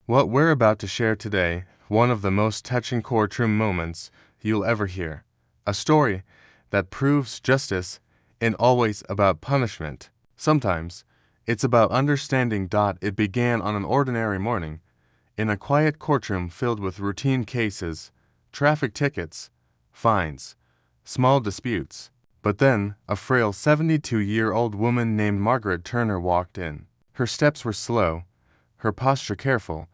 What we're about to share today, one of the most touching courtroom moments you'll ever hear. A story that proves justice isn't always about punishment. Sometimes, it's about understanding. It began on an ordinary morning, in a quiet courtroom filled with routine cases, traffic tickets, fines, small disputes. But then, a frail 72-year-old woman named Margaret Turner walked in. Her steps were slow, her posture careful,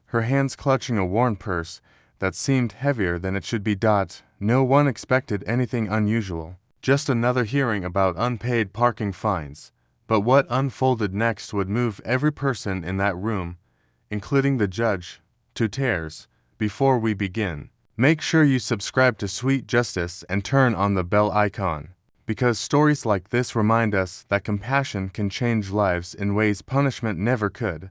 her hands clutching a worn purse that seemed heavier than it should be. No one expected anything unusual, just another hearing about unpaid parking fines. But what unfolded next would move every person in that room, including the judge, to tears. Before we begin, make sure you subscribe to Sweet Justice and turn on the bell icon, because stories like this remind us that compassion can change lives in ways punishment never could.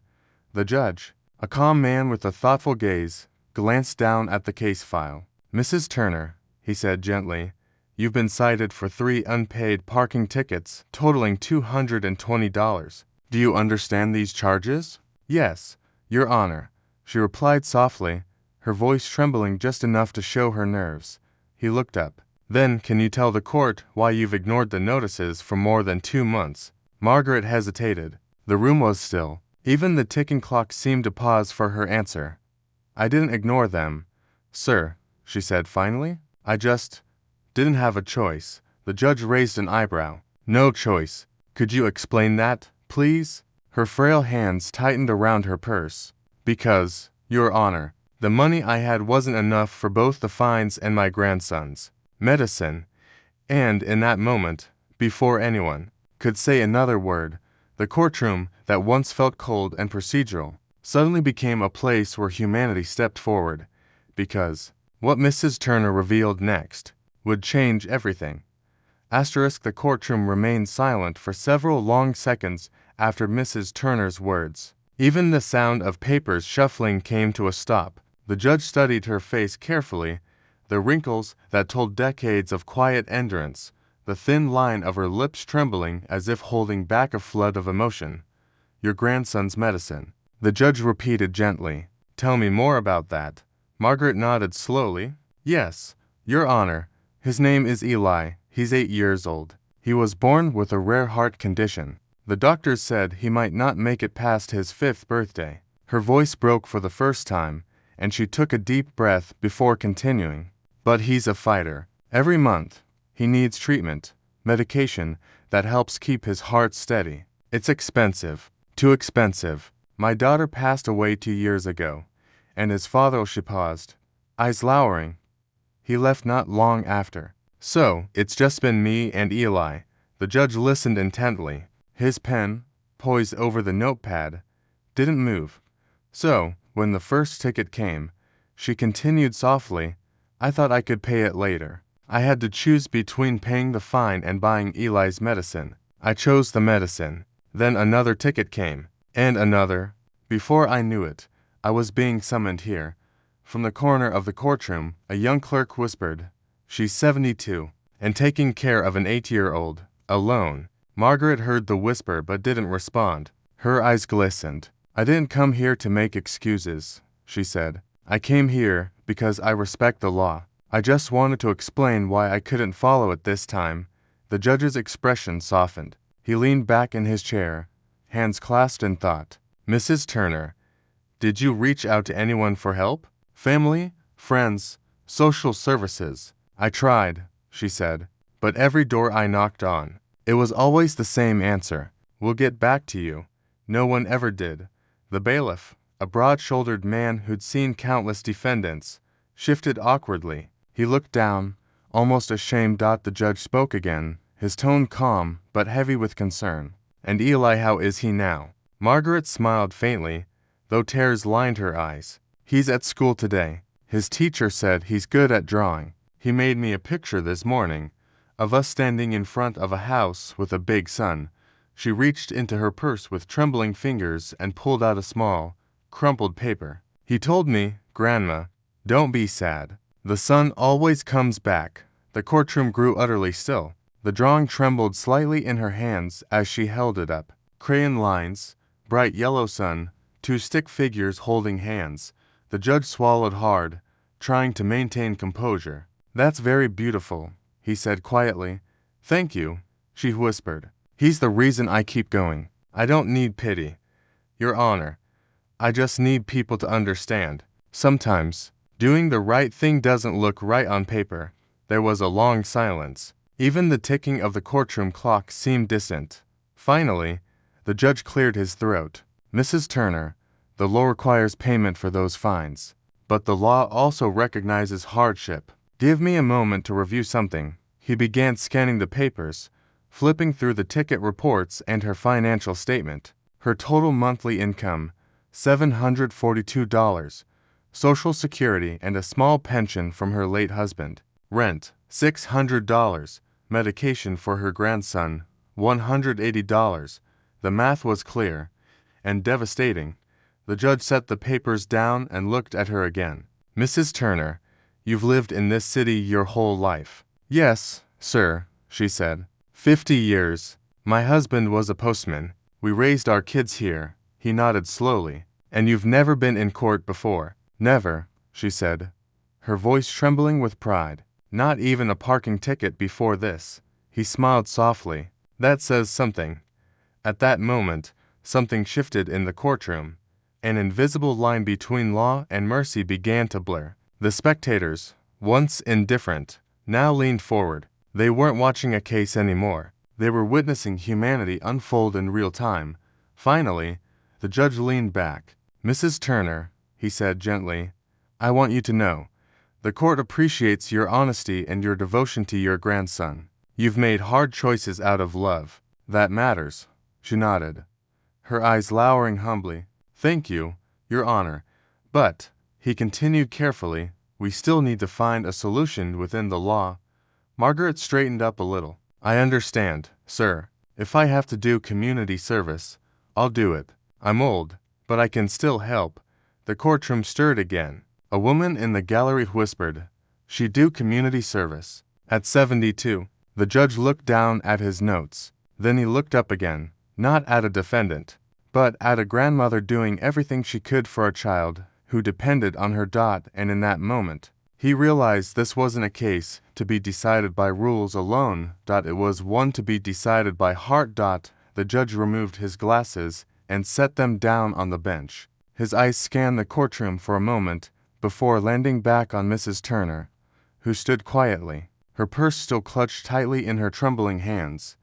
The judge, a calm man with a thoughtful gaze, glanced down at the case file. "Mrs. Turner," he said gently, "you've been cited for 3 unpaid parking tickets totaling $220. Do you understand these charges?" "Yes, Your Honor," she replied softly, her voice trembling just enough to show her nerves. He looked up. "Then can you tell the court why you've ignored the notices for more than 2 months?" Margaret hesitated. The room was still. Even the ticking clock seemed to pause for her answer. "I didn't ignore them, sir," she said finally. "I just didn't have a choice." The judge raised an eyebrow. "No choice. Could you explain that, please?" Her frail hands tightened around her purse. "Because, Your Honor, the money I had wasn't enough for both the fines and my grandson's medicine." And in that moment, before anyone could say another word, the courtroom, that once felt cold and procedural, suddenly became a place where humanity stepped forward, because what Mrs. Turner revealed next would change everything. The courtroom remained silent for several long seconds after Mrs. Turner's words. Even the sound of papers shuffling came to a stop. The judge studied her face carefully, the wrinkles that told decades of quiet endurance, the thin line of her lips trembling as if holding back a flood of emotion. "Your grandson's medicine," the judge repeated gently. "Tell me more about that." Margaret nodded slowly. "Yes, Your Honor. His name is Eli. He's 8 years old. He was born with a rare heart condition. The doctors said he might not make it past his 5th birthday." Her voice broke for the first time, and she took a deep breath before continuing. "But he's a fighter. Every month, he needs treatment, medication that helps keep his heart steady. It's expensive. Too expensive. My daughter passed away 2 years ago, and his father," she paused, eyes lowering, "he left not long after. So, it's just been me and Eli." The judge listened intently. His pen, poised over the notepad, didn't move. "So, when the first ticket came," she continued softly, "I thought I could pay it later. I had to choose between paying the fine and buying Eli's medicine. I chose the medicine. Then another ticket came, and another. Before I knew it, I was being summoned here." From the corner of the courtroom, a young clerk whispered, "She's 72, and taking care of an 8-year-old, alone." Margaret heard the whisper but didn't respond. Her eyes glistened. "I didn't come here to make excuses," she said. "I came here because I respect the law. I just wanted to explain why I couldn't follow it this time." The judge's expression softened. He leaned back in his chair, hands clasped in thought. "Mrs. Turner, did you reach out to anyone for help? Family? Friends? Social services?" "I tried," she said, "but every door I knocked on, it was always the same answer. 'We'll get back to you.' No one ever did." The bailiff, a broad-shouldered man who'd seen countless defendants, shifted awkwardly. He looked down, almost ashamed. The judge spoke again, his tone calm but heavy with concern. "And Eli, how is he now?" Margaret smiled faintly, though tears lined her eyes. "He's at school today. His teacher said he's good at drawing. He made me a picture this morning of us standing in front of a house with a big sun." She reached into her purse with trembling fingers and pulled out a small, crumpled paper. "He told me, Grandma, don't be sad. The sun always comes back." The courtroom grew utterly still. The drawing trembled slightly in her hands as she held it up. Crayon lines, bright yellow sun, two stick figures holding hands. The judge swallowed hard, trying to maintain composure. "That's very beautiful," he said quietly. "Thank you," she whispered. "He's the reason I keep going. I don't need pity, Your Honor. I just need people to understand. Sometimes, doing the right thing doesn't look right on paper." There was a long silence. Even the ticking of the courtroom clock seemed distant. Finally, the judge cleared his throat. "Mrs. Turner, the law requires payment for those fines. But the law also recognizes hardship. Give me a moment to review something." He began scanning the papers, flipping through the ticket reports and her financial statement. Her total monthly income, $742, Social Security and a small pension from her late husband. Rent, $600, medication for her grandson, $180. The math was clear and devastating. The judge set the papers down and looked at her again. "Mrs. Turner, you've lived in this city your whole life." "Yes, sir," she said. 50 years. My husband was a postman. We raised our kids here." He nodded slowly. "And you've never been in court before?" "Never," she said, her voice trembling with pride. "Not even a parking ticket before this." He smiled softly. "That says something." At that moment, something shifted in the courtroom. An invisible line between law and mercy began to blur. The spectators, once indifferent, now leaned forward. They weren't watching a case anymore. They were witnessing humanity unfold in real time. Finally, the judge leaned back. "Mrs. Turner," he said gently, "I want you to know, the court appreciates your honesty and your devotion to your grandson. You've made hard choices out of love. That matters." She nodded, her eyes lowering humbly. "Thank you, Your Honor. But," he continued carefully, "we still need to find a solution within the law." Margaret straightened up a little. "I understand, sir. If I have to do community service, I'll do it. I'm old, but I can still help." The courtroom stirred again. A woman in the gallery whispered, "She'd do community service at 72. The judge looked down at his notes. Then he looked up again, not at a defendant, but at a grandmother doing everything she could for a child who depended on her. And in that moment, he realized this wasn't a case to be decided by rules alone. It was one to be decided by heart. The judge removed his glasses and set them down on the bench. His eyes scanned the courtroom for a moment before landing back on Mrs. Turner, who stood quietly, her purse still clutched tightly in her trembling hands.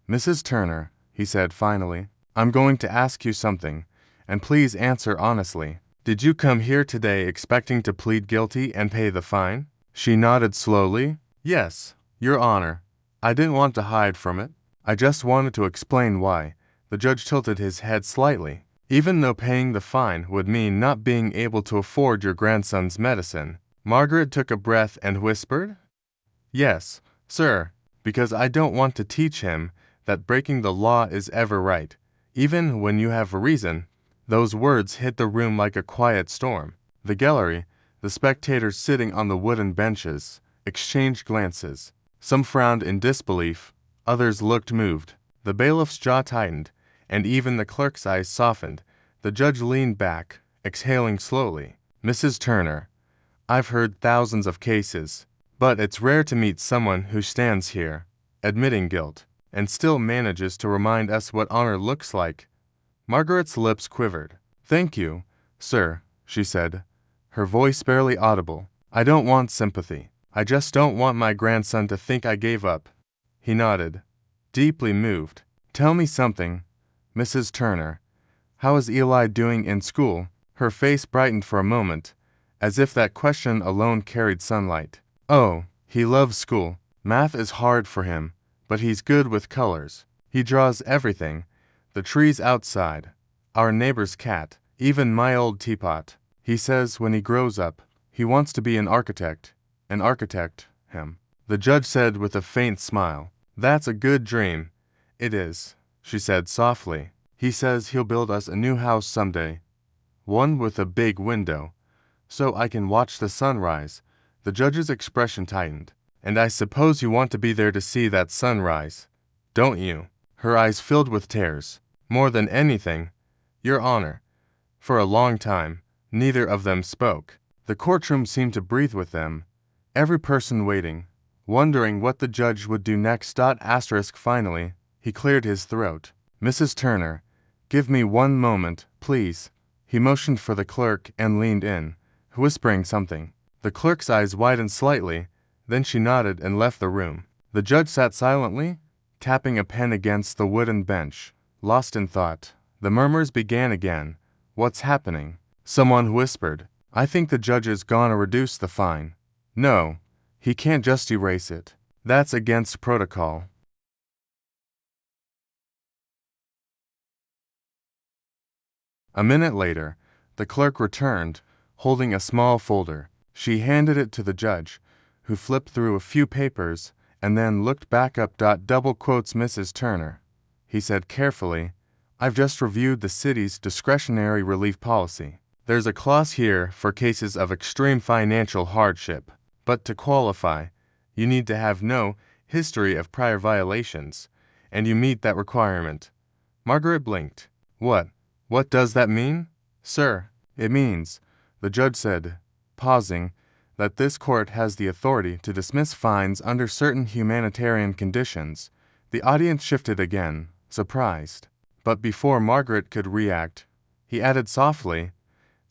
"Mrs. Turner," he said finally, "I'm going to ask you something, and please answer honestly. Did you come here today expecting to plead guilty and pay the fine?" She nodded slowly. "Yes, Your Honor. I didn't want to hide from it. I just wanted to explain why." The judge tilted his head slightly. "Even though paying the fine would mean not being able to afford your grandson's medicine." Margaret took a breath and whispered, "Yes, sir, because I don't want to teach him that breaking the law is ever right, even when you have a reason." Those words hit the room like a quiet storm. The gallery, the spectators sitting on the wooden benches, exchanged glances. Some frowned in disbelief, others looked moved. The bailiff's jaw tightened, and even the clerk's eyes softened. The judge leaned back, exhaling slowly. "Mrs. Turner, I've heard thousands of cases, but it's rare to meet someone who stands here, admitting guilt, and still manages to remind us what honor looks like." Margaret's lips quivered. "Thank you, sir," she said, her voice barely audible. "I don't want sympathy. I just don't want my grandson to think I gave up." He nodded, deeply moved. "Tell me something, Mrs. Turner. How is Eli doing in school?" Her face brightened for a moment, as if that question alone carried sunlight. "Oh, he loves school. Math is hard for him, but he's good with colors. He draws everything, the trees outside, our neighbor's cat, even my old teapot. He says when he grows up, he wants to be an architect. Him." The judge said with a faint smile, "That's a good dream." "It is," she said softly. "He says he'll build us a new house someday, one with a big window, so I can watch the sunrise." The judge's expression tightened. "And I suppose you want to be there to see that sunrise, don't you?" Her eyes filled with tears. "More than anything, Your Honor. For a long time, neither of them spoke. The courtroom seemed to breathe with them, every person waiting, wondering what the judge would do next. Finally, he cleared his throat. Mrs. Turner, give me one moment, please. He motioned for the clerk and leaned in, whispering something. The clerk's eyes widened slightly, then she nodded and left the room. The judge sat silently, tapping a pen against the wooden bench, lost in thought. The murmurs began again. What's happening? Someone whispered. I think the judge is gonna reduce the fine. No, he can't just erase it. That's against protocol. A minute later, the clerk returned, holding a small folder. She handed it to the judge, who flipped through a few papers and then looked back up. Mrs. Turner, he said carefully, I've just reviewed the city's discretionary relief policy. There's a clause here for cases of extreme financial hardship, but to qualify, you need to have no history of prior violations, and you meet that requirement. Margaret blinked. What does that mean? Sir, it means, the judge said, pausing, that this court has the authority to dismiss fines under certain humanitarian conditions. The audience shifted again, surprised. But before Margaret could react, he added softly,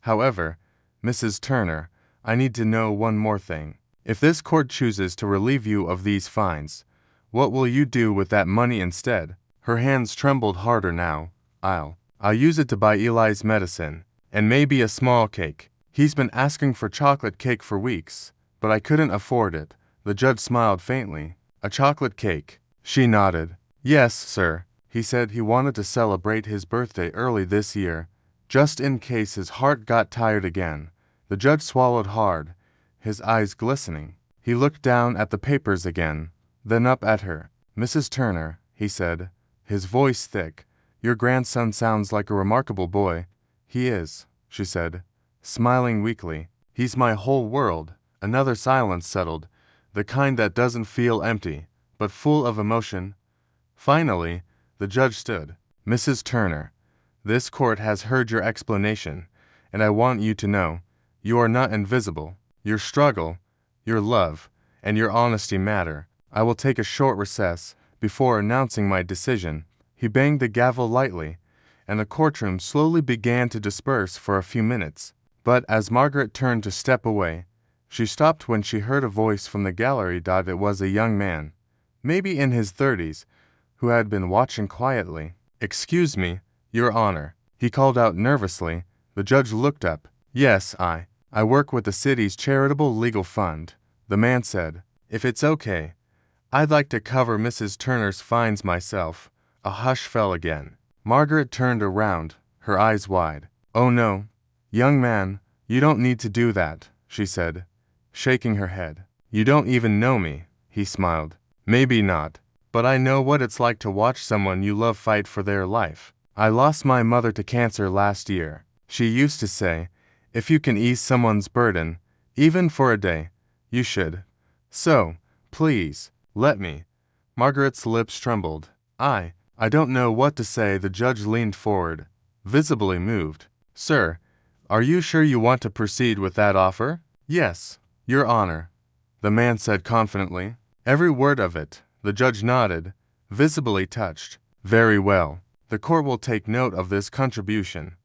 however, Mrs. Turner, I need to know one more thing. If this court chooses to relieve you of these fines, what will you do with that money instead? Her hands trembled harder now. I'll use it to buy Eli's medicine, and maybe a small cake. He's been asking for chocolate cake for weeks, but I couldn't afford it. The judge smiled faintly. A chocolate cake. She nodded. Yes, sir. He said he wanted to celebrate his birthday early this year, just in case his heart got tired again. The judge swallowed hard, his eyes glistening. He looked down at the papers again, then up at her. Mrs. Turner, he said, his voice thick, your grandson sounds like a remarkable boy. He is, she said, smiling weakly. He's my whole world. Another silence settled, the kind that doesn't feel empty, but full of emotion. Finally, the judge stood. Mrs. Turner, this court has heard your explanation, and I want you to know, you are not invisible. Your struggle, your love, and your honesty matter. I will take a short recess before announcing my decision. He banged the gavel lightly, and the courtroom slowly began to disperse for a few minutes. But as Margaret turned to step away, she stopped when she heard a voice from the gallery. It was a young man, maybe in his 30s, who had been watching quietly. Excuse me, Your Honor, he called out nervously. The judge looked up. Yes, I work with the city's charitable legal fund, the man said. If it's okay, I'd like to cover Mrs. Turner's fines myself. A hush fell again. Margaret turned around, her eyes wide. Oh no, young man, you don't need to do that, she said, shaking her head. You don't even know me, he smiled. Maybe not, but I know what it's like to watch someone you love fight for their life. I lost my mother to cancer last year. She used to say, if you can ease someone's burden, even for a day, you should. So, please, let me. Margaret's lips trembled. I don't know what to say. The judge leaned forward, visibly moved. Sir, are you sure you want to proceed with that offer? Yes, Your Honor, the man said confidently. Every word of it. The judge nodded, visibly touched. Very well. The court will take note of this contribution.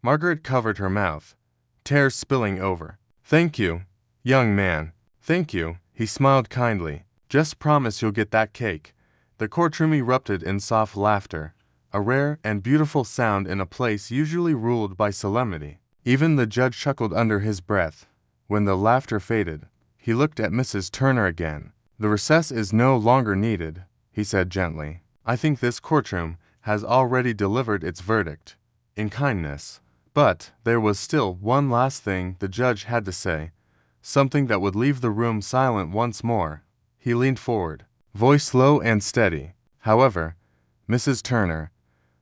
Margaret covered her mouth, tears spilling over. Thank you, young man. Thank you. He smiled kindly. Just promise you'll get that cake. The courtroom erupted in soft laughter, a rare and beautiful sound in a place usually ruled by solemnity. Even the judge chuckled under his breath. When the laughter faded, he looked at Mrs. Turner again. The recess is no longer needed, he said gently. I think this courtroom has already delivered its verdict, in kindness. But there was still one last thing the judge had to say, something that would leave the room silent once more. He leaned forward, voice low and steady. However, Mrs. Turner,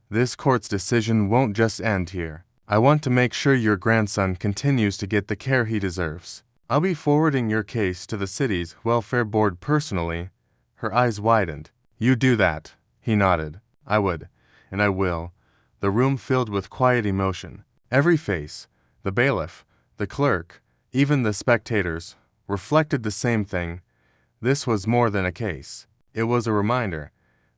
this court's decision won't just end here. I want to make sure your grandson continues to get the care he deserves. I'll be forwarding your case to the city's welfare board personally. Her eyes widened. You do that, he nodded. I would, and I will. The room filled with quiet emotion. Every face, the bailiff, the clerk, even the spectators, reflected the same thing. This was more than a case. It was a reminder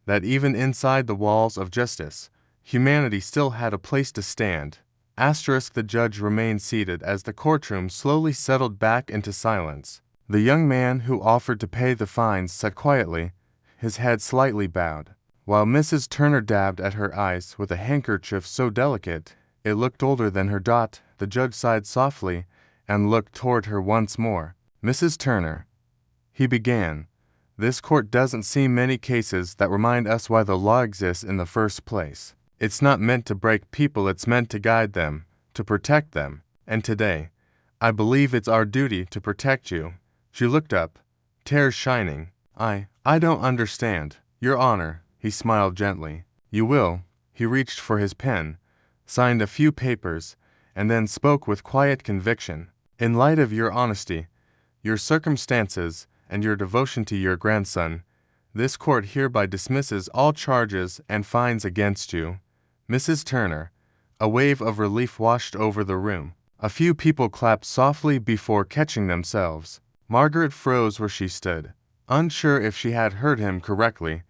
that even inside the walls of justice, humanity still had a place to stand. The judge remained seated as the courtroom slowly settled back into silence. The young man who offered to pay the fines sat quietly, his head slightly bowed, while Mrs. Turner dabbed at her eyes with a handkerchief so delicate it looked older than her dot. The judge sighed softly and looked toward her once more. "Mrs. Turner," he began, "this court doesn't see many cases that remind us why the law exists in the first place. It's not meant to break people, it's meant to guide them, to protect them. And today, I believe it's our duty to protect you." She looked up, tears shining. I don't understand, Your Honor," he smiled gently. "You will." He reached for his pen, signed a few papers, and then spoke with quiet conviction. "In light of your honesty, your circumstances, and your devotion to your grandson, this court hereby dismisses all charges and fines against you." Mrs. Turner. A wave of relief washed over the room. A few people clapped softly before catching themselves. Margaret froze where she stood, unsure if she had heard him correctly.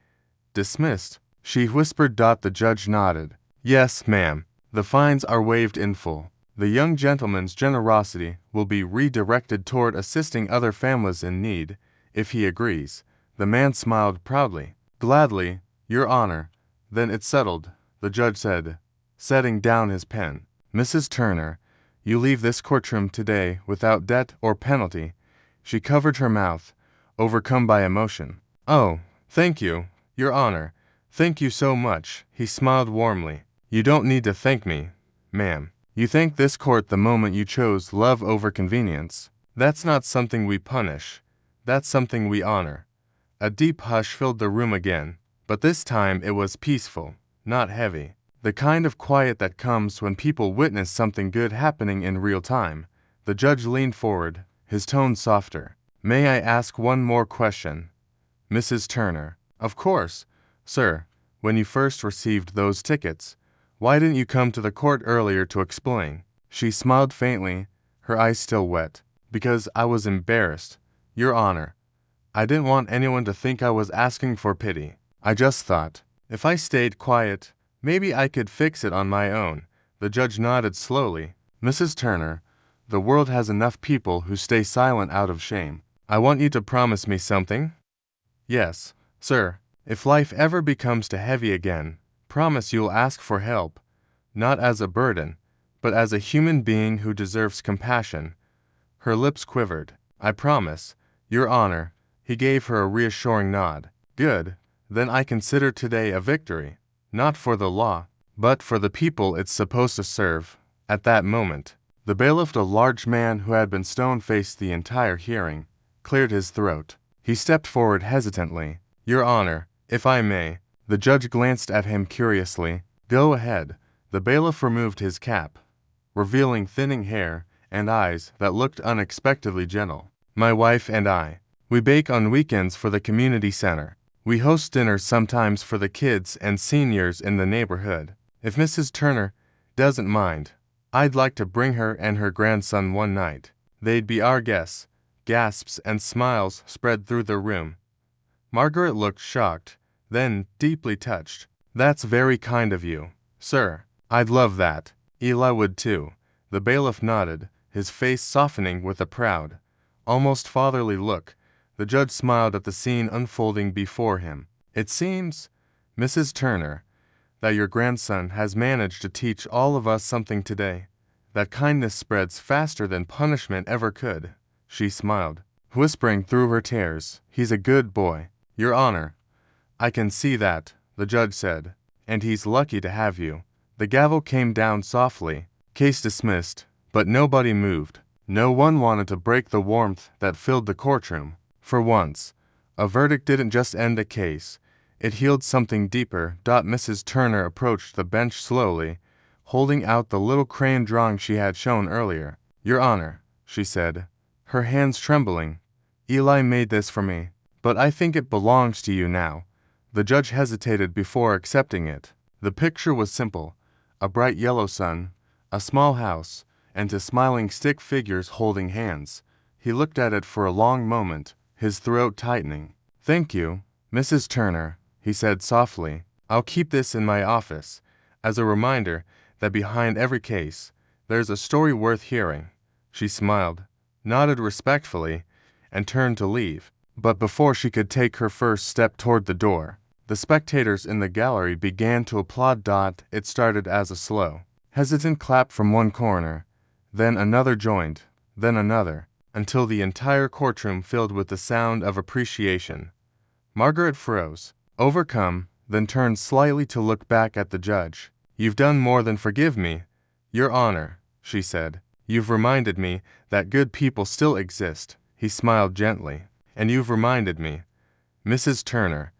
"Dismissed?" she whispered. The judge nodded. "Yes, ma'am. The fines are waived in full. The young gentleman's generosity will be redirected toward assisting other families in need, if he agrees." The man smiled proudly. "Gladly, Your Honor." "Then it's settled," the judge said, setting down his pen. "Mrs. Turner, you leave this courtroom today without debt or penalty." She covered her mouth, overcome by emotion. "Oh, thank you, Your Honor. Thank you so much." He smiled warmly. "You don't need to thank me, ma'am. You thanked this court the moment you chose love over convenience. That's not something we punish. That's something we honor." A deep hush filled the room again, but this time it was peaceful, not heavy. The kind of quiet that comes when people witness something good happening in real time. The judge leaned forward, his tone softer. "May I ask one more question, Mrs. Turner?" "Of course, sir. When you first received those tickets, why didn't you come to the court earlier to explain?" She smiled faintly, her eyes still wet. "Because I was embarrassed, Your Honor. I didn't want anyone to think I was asking for pity. I just thought, if I stayed quiet, maybe I could fix it on my own." The judge nodded slowly. "Mrs. Turner, the world has enough people who stay silent out of shame. I want you to promise me something." "Yes, sir. If life ever becomes too heavy again, promise you'll ask for help, not as a burden, but as a human being who deserves compassion." Her lips quivered. "I promise, Your Honor." He gave her a reassuring nod. "Good. Then I consider today a victory, not for the law, but for the people it's supposed to serve." At that moment, the bailiff, a large man who had been stone-faced the entire hearing, cleared his throat. He stepped forward hesitantly. "Your Honor, if I may." The judge glanced at him curiously. "Go ahead." The bailiff removed his cap, revealing thinning hair and eyes that looked unexpectedly gentle. "My wife and I, we bake on weekends for the community center. We host dinners sometimes for the kids and seniors in the neighborhood. If Mrs. Turner doesn't mind, I'd like to bring her and her grandson one night. They'd be our guests." Gasps and smiles spread through the room. Margaret looked shocked, then deeply touched. "That's very kind of you, sir. I'd love that. Eli would too." The bailiff nodded, his face softening with a proud, almost fatherly look. The judge smiled at the scene unfolding before him. "It seems, Mrs. Turner, that your grandson has managed to teach all of us something today. That kindness spreads faster than punishment ever could." She smiled, whispering through her tears, "He's a good boy, Your Honor." "I can see that," the judge said, "and he's lucky to have you." The gavel came down softly. Case dismissed, but nobody moved. No one wanted to break the warmth that filled the courtroom. For once, a verdict didn't just end a case, it healed something deeper. Mrs. Turner approached the bench slowly, holding out the little crayon drawing she had shown earlier. "Your Honor," she said, her hands trembling, "Eli made this for me, but I think it belongs to you now." The judge hesitated before accepting it. The picture was simple: a bright yellow sun, a small house, and to smiling stick figures holding hands. He looked at it for a long moment, his throat tightening. "Thank you, Mrs. Turner," he said softly. "I'll keep this in my office, as a reminder that behind every case, there's a story worth hearing." She smiled, nodded respectfully, and turned to leave. But before she could take her first step toward the door, the spectators in the gallery began to applaud. It started as a slow, hesitant clap from one corner, then another joined, then another, until the entire courtroom filled with the sound of appreciation. Margaret froze, overcome, then turned slightly to look back at the judge. "You've done more than forgive me, Your Honor," she said. "You've reminded me that good people still exist." He smiled gently. "And you've reminded me, Mrs. Turner,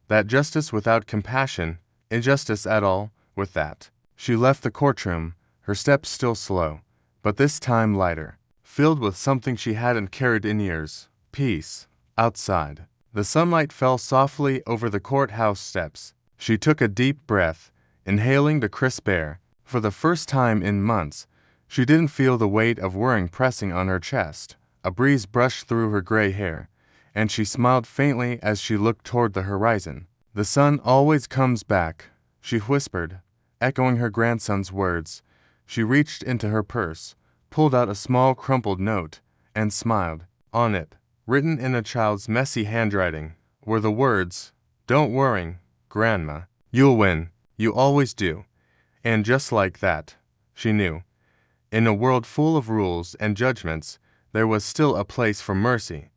that justice without compassion, injustice at all." With that, she left the courtroom, her steps still slow, but this time lighter, filled with something she hadn't carried in years: peace. Outside, the sunlight fell softly over the courthouse steps. She took a deep breath, inhaling the crisp air. For the first time in months, she didn't feel the weight of worrying pressing on her chest. A breeze brushed through her gray hair, and she smiled faintly as she looked toward the horizon. "The sun always comes back," she whispered, echoing her grandson's words. She reached into her purse, pulled out a small crumpled note, and smiled. On it, written in a child's messy handwriting, were the words, "Don't worry, Grandma. You'll win. You always do." And just like that, she knew, in a world full of rules and judgments, there was still a place for mercy.